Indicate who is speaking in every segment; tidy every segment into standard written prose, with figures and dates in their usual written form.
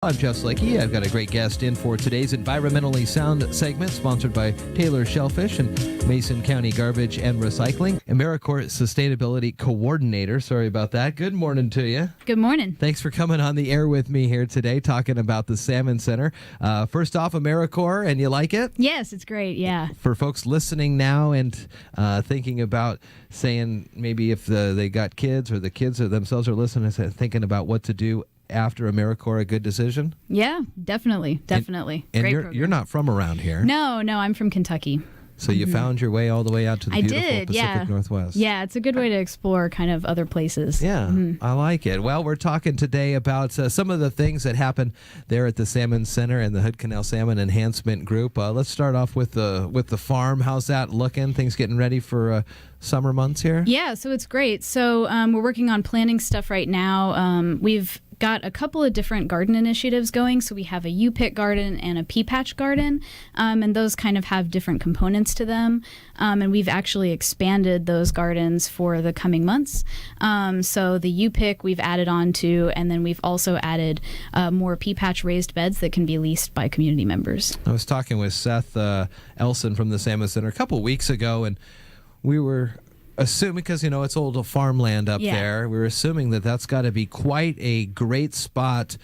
Speaker 1: I'm Jeff Slakey. I've got a great guest in for today's Environmentally Sound segment, sponsored by Taylor Shellfish and Mason County Garbage and Recycling. AmeriCorps Sustainability Coordinator. Sorry about that. Good morning to you.
Speaker 2: Good morning.
Speaker 1: Thanks for coming on the air with me here today, talking about the Salmon Center. First off, AmeriCorps, and you like it?
Speaker 2: Yes, it's great, yeah.
Speaker 1: For folks listening now and thinking about saying maybe if they got kids or the kids themselves are listening, thinking about what to do after AmeriCorps, a good decision?
Speaker 2: Yeah, definitely.
Speaker 1: And
Speaker 2: Great
Speaker 1: you're not from around here.
Speaker 2: No, I'm from Kentucky.
Speaker 1: So you found your way all the way out to the beautiful Pacific Northwest.
Speaker 2: Yeah, it's a good way to explore kind of other places.
Speaker 1: Yeah, I like it. Well, we're talking today about some of the things that happen there at the Salmon Center and the Hood Canal Salmon Enhancement Group. Let's start off with the farm. How's that looking? Things getting ready for summer months here?
Speaker 2: Yeah, so it's great. So we're working on planning stuff right now. We've got a couple of different garden initiatives going. So we have a U-pick garden and a pea patch garden, and those kind of have different components to them. And we've actually expanded those gardens for the coming months. So the U-pick we've added on to, and then we've also added more pea patch raised beds that can be leased by community members.
Speaker 1: I was talking with Seth Elson from the Salmon Center a couple weeks ago, and we were assuming, because it's old farmland up there, we were assuming that that's got to be quite a great spot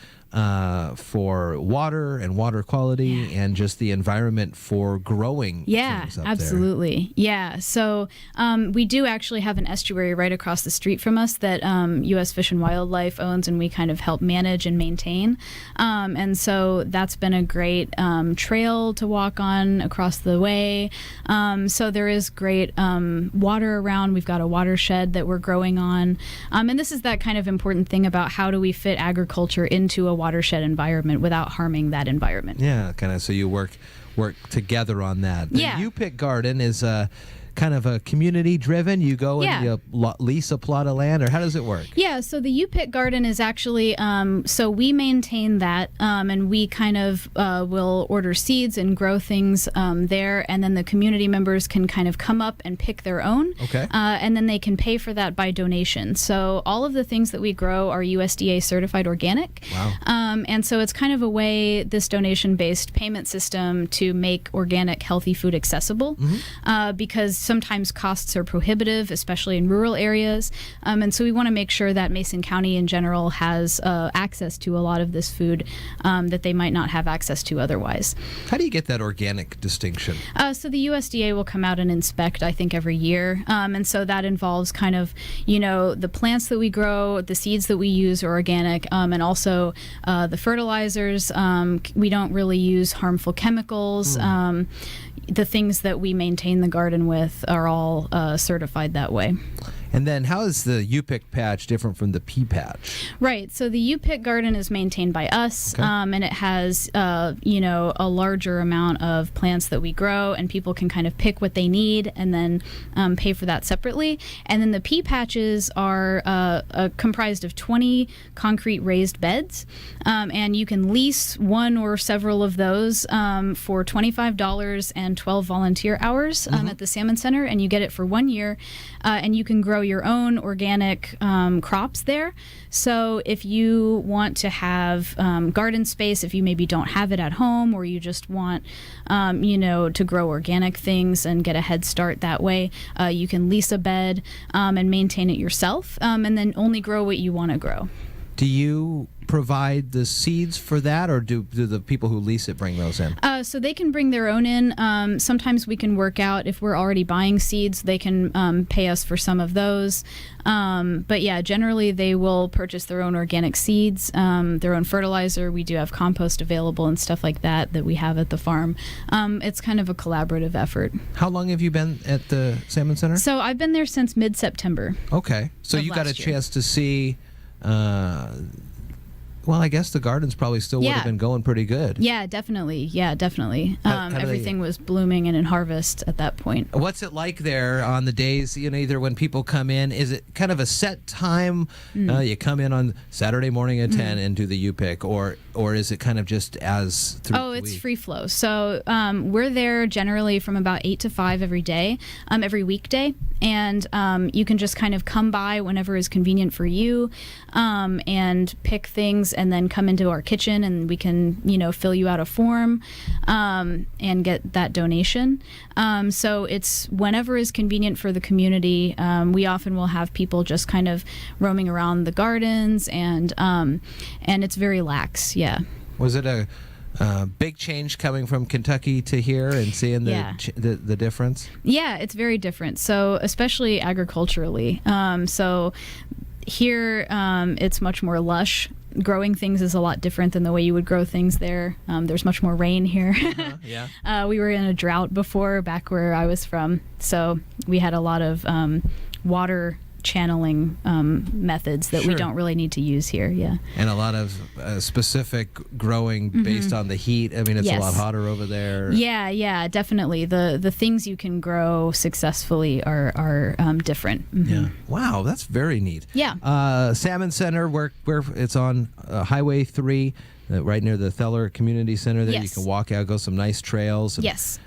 Speaker 1: for water and water quality and just the environment for growing things up
Speaker 2: absolutely there. Yeah, so we do actually have an estuary right across the street from us that U.S. Fish and Wildlife owns, and we kind of help manage and maintain. And so that's been a great trail to walk on across the way. So there is great water around. We've got a watershed that we're growing on. And this is that kind of important thing about how do we fit agriculture into a watershed environment without harming that environment.
Speaker 1: Yeah, kind of. So you work together on that. The U-pick garden is kind of a community driven. You go and you lease a plot of land, or how does it work? Yeah,
Speaker 2: so the U-pick garden is actually so we maintain that, and we kind of will order seeds and grow things there, and then the community members can kind of come up and pick their own.
Speaker 1: Okay.
Speaker 2: And then they can pay for that by donation. So all of the things that we grow are USDA certified organic.
Speaker 1: Wow.
Speaker 2: And so it's kind of a way, this donation-based payment system, to make organic, healthy food accessible, because sometimes costs are prohibitive, especially in rural areas. And so we want to make sure that Mason County in general has access to a lot of this food that they might not have access to otherwise.
Speaker 1: How do you get that organic distinction?
Speaker 2: So the USDA will come out and inspect, I think, every year. And so that involves kind of, the plants that we grow, the seeds that we use are organic, and also the fertilizers. We don't really use harmful chemicals. The things that we maintain the garden with are all certified that way.
Speaker 1: And then how is the U-pick patch different from the pea patch?
Speaker 2: Right. So the U-pick garden is maintained by us, and it has, a larger amount of plants that we grow, and people can kind of pick what they need and then pay for that separately. And then the pea patches are comprised of 20 concrete raised beds, and you can lease one or several of those for $25 and 12 volunteer hours at the Salmon Center, and you get it for 1 year, and you can grow your own organic crops there. So if you want to have garden space, if you maybe don't have it at home, or you just want to grow organic things and get a head start that way, you can lease a bed and maintain it yourself, and then only grow what you want to grow.
Speaker 1: Do you provide the seeds for that, or do the people who lease it bring those in?
Speaker 2: So they can bring their own in. Sometimes we can work out, if we're already buying seeds, they can pay us for some of those. But yeah, generally they will purchase their own organic seeds, their own fertilizer. We do have compost available and stuff like that we have at the farm. It's kind of a collaborative effort.
Speaker 1: How long have you been at the Salmon Center?
Speaker 2: So I've been there since mid-September.
Speaker 1: Okay. So you got a chance to see... well, I guess the gardens probably still would have been going pretty good.
Speaker 2: Yeah, definitely. Everything was blooming and in harvest at that point.
Speaker 1: What's it like there on the days, either when people come in? Is it kind of a set time? You come in on Saturday morning at 10 and do the U-pick, or is it kind of just as through the week?
Speaker 2: It's free flow. So we're there generally from about 8 to 5 every day, every weekday. and you can just kind of come by whenever is convenient for you, and pick things, and then come into our kitchen, and we can, fill you out a form, and get that donation. So it's whenever is convenient for the community. We often will have people just kind of roaming around the gardens, and it's very lax. Yeah.
Speaker 1: Was it a big change coming from Kentucky to here and seeing the difference?
Speaker 2: Yeah, it's very different. So especially agriculturally. So here it's much more lush. Growing things is a lot different than the way you would grow things there. There's much more rain here.
Speaker 1: Yeah.
Speaker 2: We were in a drought before, back where I was from. So we had a lot of water channeling methods that we don't really need to use here. Yeah.
Speaker 1: And a lot of specific growing based on the heat. I mean, it's a lot hotter over there.
Speaker 2: Yeah, definitely. The things you can grow successfully are different.
Speaker 1: Yeah. Wow, that's very neat.
Speaker 2: Yeah.
Speaker 1: Salmon Center, where it's on Highway 3, right near the Theller Community Center. There you can walk out, go some nice trails.
Speaker 2: Yes.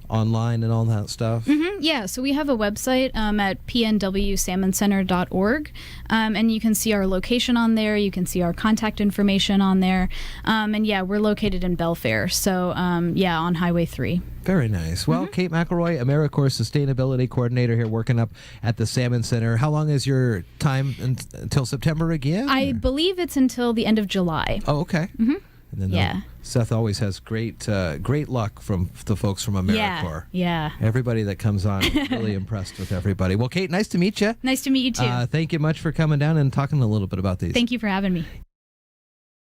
Speaker 1: Online and all that stuff.
Speaker 2: Yeah, so we have a website at pnwsalmoncenter.org, and you can see our location on there. You can see our contact information on there, and we're located in Belfair, so on Highway 3.
Speaker 1: Very nice. Well, Kate McElroy, AmeriCorps Sustainability Coordinator here, working up at the Salmon Center. How long is your time until September again?
Speaker 2: I believe it's until the end of July.
Speaker 1: Oh, okay. And then Seth always has great luck from the folks from AmeriCorps.
Speaker 2: Yeah.
Speaker 1: Everybody that comes on, really impressed with everybody. Well, Kate, nice to meet you.
Speaker 2: Nice to meet you too.
Speaker 1: Thank you much for coming down and talking a little bit about these.
Speaker 2: Thank you for having me.